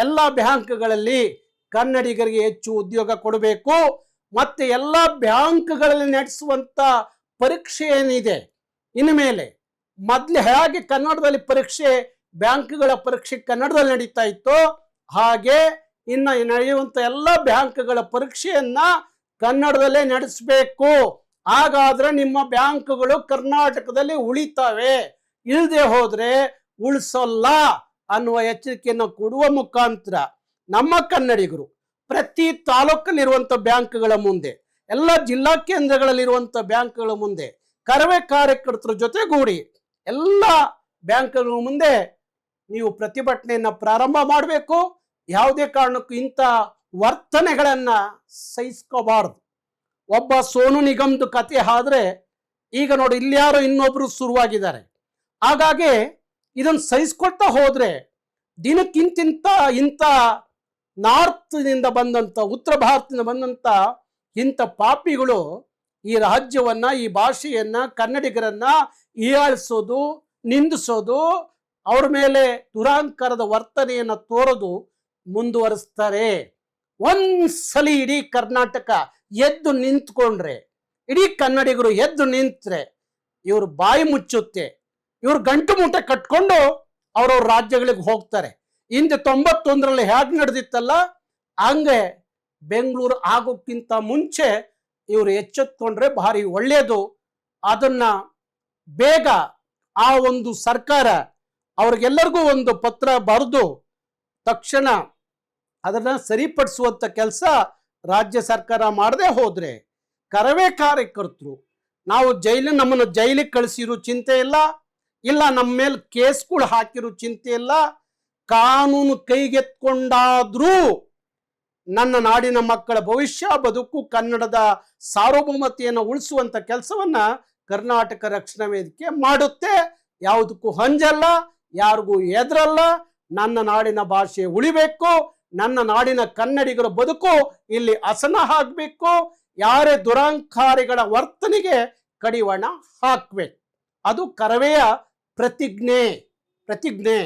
ಎಲ್ಲ ಬ್ಯಾಂಕ್ಗಳಲ್ಲಿ ಕನ್ನಡಿಗರಿಗೆ ಹೆಚ್ಚು ಉದ್ಯೋಗ ಕೊಡಬೇಕು. ಮತ್ತೆ ಎಲ್ಲ ಬ್ಯಾಂಕ್ಗಳಲ್ಲಿ ನಡೆಸುವಂತ ಪರೀಕ್ಷೆ ಏನಿದೆ ಇನ್ನು ಮೇಲೆ, ಮೊದಲು ಹೇಗೆ ಕನ್ನಡದಲ್ಲಿ ಪರೀಕ್ಷೆ, ಬ್ಯಾಂಕ್ಗಳ ಪರೀಕ್ಷೆ ಕನ್ನಡದಲ್ಲಿ ನಡೀತಾ ಇತ್ತು, ಹಾಗೆ ಇನ್ನು ನಡೆಯುವಂತ ಎಲ್ಲ ಬ್ಯಾಂಕ್ಗಳ ಪರೀಕ್ಷೆಯನ್ನ ಕನ್ನಡದಲ್ಲೇ ನಡೆಸಬೇಕು. ಹಾಗಾದ್ರೆ ನಿಮ್ಮ ಬ್ಯಾಂಕ್ಗಳು ಕರ್ನಾಟಕದಲ್ಲಿ ಉಳಿತಾವೆ, ಇಲ್ಲದೆ ಹೋದ್ರೆ ಉಳಿಸಲ್ಲ ಅನ್ನುವ ಎಚ್ಚರಿಕೆಯನ್ನು ಕೊಡುವ ಮುಖಾಂತರ ನಮ್ಮ ಕನ್ನಡಿಗರು ಪ್ರತಿ ತಾಲೂಕಲ್ಲಿರುವಂತ ಬ್ಯಾಂಕ್ಗಳ ಮುಂದೆ, ಎಲ್ಲ ಜಿಲ್ಲಾ ಕೇಂದ್ರಗಳಲ್ಲಿರುವಂತ ಬ್ಯಾಂಕ್ಗಳ ಮುಂದೆ ಕರವೇ ಕಾರ್ಯಕರ್ತರ ಜೊತೆಗೂಡಿ ಎಲ್ಲ ಬ್ಯಾಂಕ್ಗಳ ಮುಂದೆ ನೀವು ಪ್ರತಿಭಟನೆಯನ್ನ ಪ್ರಾರಂಭ ಮಾಡಬೇಕು. ಯಾವುದೇ ಕಾರಣಕ್ಕೂ ಇಂಥ ವರ್ತನೆಗಳನ್ನ ಸಹಿಸ್ಕೋಬಾರ್ದು. ಒಬ್ಬ ಸೋನು ನಿಗಮ್ದು ಕತೆ ಆದ್ರೆ ಈಗ ನೋಡಿ ಇಲ್ಯಾರೋ ಇನ್ನೊಬ್ರು ಶುರುವಾಗಿದ್ದಾರೆ. ಹಾಗಾಗಿ ಇದನ್ನು ಸಹಿಸ್ಕೊಳ್ತಾ ಹೋದ್ರೆ ದಿನಕ್ಕಿಂತಿಂತ ಇಂಥ ನಾರ್ತ್ನಿಂದ ಬಂದಂತ, ಉತ್ತರ ಭಾರತದಿಂದ ಬಂದಂತ ಇಂಥ ಪಾಪಿಗಳು ಈ ರಾಜ್ಯವನ್ನ, ಈ ಭಾಷೆಯನ್ನ, ಕನ್ನಡಿಗರನ್ನ ಹೀಯಾಳಿಸೋದು, ನಿಂದಿಸೋದು, ಅವ್ರ ಮೇಲೆ ದುರಾಂಕಾರದ ವರ್ತನೆಯನ್ನ ತೋರೋದು ಮುಂದುವರಿಸ್ತಾರೆ. ಒಂದ್ಸಲಿ ಇಡೀ ಕರ್ನಾಟಕ ಎದ್ದು ನಿಂತ್ಕೊಂಡ್ರೆ, ಇಡೀ ಕನ್ನಡಿಗರು ಎದ್ದು ನಿಂತ್ರೆ ಇವರು ಬಾಯಿ ಮುಚ್ಚುತ್ತೆ. ಇವರು ಗಂಟು ಮೂಟೆ ಕಟ್ಕೊಂಡು ಅವ್ರವ್ರ ರಾಜ್ಯಗಳಿಗೆ ಹೋಗ್ತಾರೆ. ಹಿಂದೆ 91ರಲ್ಲಿ ಹೇಗೆ ನಡೆದಿತ್ತಲ್ಲ ಹಂಗೆ ಬೆಂಗಳೂರು ಆಗೋಕ್ಕಿಂತ ಮುಂಚೆ ಇವರು ಎಚ್ಚೆತ್ಕೊಂಡ್ರೆ ಭಾರಿ ಒಳ್ಳೆಯದು. ಅದನ್ನ ಬೇಗ ಆ ಒಂದು ಸರ್ಕಾರ ಅವ್ರಿಗೆಲ್ಲರಿಗೂ ಒಂದು ಪತ್ರ ಬರೆದು ತಕ್ಷಣ ಅದನ್ನ ಸರಿಪಡಿಸುವಂತ ಕೆಲಸ ರಾಜ್ಯ ಸರ್ಕಾರ ಮಾಡದೆ ಹೋದ್ರೆ ಕರವೇ ಕಾರ್ಯಕರ್ತರು ನಾವು ನಮ್ಮನ್ನು ಜೈಲಿಗೆ ಕಳಿಸಿರೋ ಚಿಂತೆ ಇಲ್ಲ, ಇಲ್ಲ ನಮ್ಮ ಮೇಲೆ ಕೇಸ್ಗಳು ಹಾಕಿರೋ ಚಿಂತೆ ಇಲ್ಲ. ಕಾನೂನು ಕೈಗೆತ್ಕೊಂಡಾದ್ರೂ ನನ್ನ ನಾಡಿನ ಮಕ್ಕಳ ಭವಿಷ್ಯ, ಬದುಕು, ಕನ್ನಡದ ಸಾರ್ವಭೌಮತೆಯನ್ನು ಉಳಿಸುವಂತ ಕೆಲಸವನ್ನ ಕರ್ನಾಟಕ ರಕ್ಷಣಾ ವೇದಿಕೆ ಮಾಡುತ್ತೆ. ಯಾವುದಕ್ಕೂ ಹಂಜಲ್ಲ, ಯಾರಿಗೂ ಎದುರಲ್ಲ. ನನ್ನ ನಾಡಿನ ಭಾಷೆ ಉಳಿಬೇಕು, ನನ್ನ ನಾಡಿನ ಕನ್ನಡಿಗರ ಬದುಕು ಇಲ್ಲಿ ಹಸನ ಹಾಕಬೇಕು, ಯಾರೇ ದುರಾಂಕಾರಿಗಳ ವರ್ತನೆಗೆ ಕಡಿವಾಣ ಹಾಕ್ಬೇಕು. ಅದು ಕರವೆಯ ಪ್ರತಿಜ್ಞೆ.